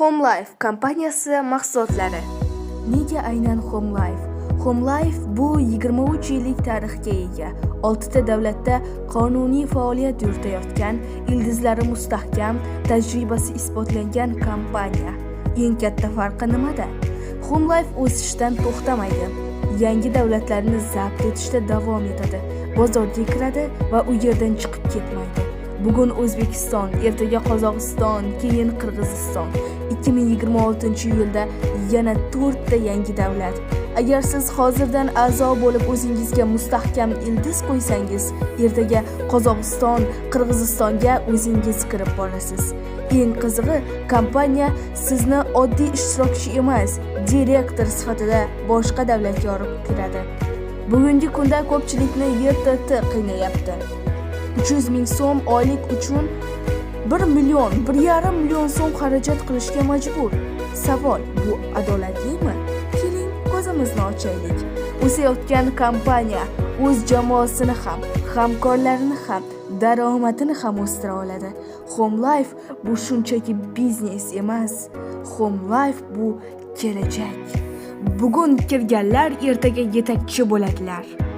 HomeLife kompaniyasi mahsulotlari. Nega aynan HomeLife? HomeLife bu 23 yillik tarixga ega, 6 ta davlatda qonuniy faoliyat yuritayotgan, ildizlari mustahkam, tajribasi isbotlangan kompaniya. Eng katta farqi nimada? HomeLife o'sishdan to'xtamaydi. Yangi davlatlarni zabt etishda davom etadi. Bozorga kiradi va u yerdan chiqib ketmaydi. Bugun O'zbekiston, ertaga Qozog'iston, keyin Qirg'iziston. 2026-yilda yana 4 ta yangi davlat. Agar siz hozirdan a'zo bo'lib o'zingizga mustahkam ildiz qo'ysangiz, ertaga Qozog'iston, Qirg'izistonga o'zingiz kirib borasiz. Eng qizig'i, kompaniya sizni oddiy ishtirokchi emas, direktor sifatida boshqa davlatga olib kiradi. Bugungi kunda ko'pchilikni YTT qiynayapti. 300 ming so'm oylik uchun 1 million, 1,5 million so'm xarajat qilishga majbur. Savol, bu adolatli?mi? Keling, ko'zimizni ochaylik. O'sayotgan kompaniya o'z jamoasini ham, hamkorlarini ham, daromadini ham o'stira oladi. HomeLife bu shunchaki biznes emas. HomeLife bu kelajak. Bugun kirganlar ertaga yetakchi bo'ladilar.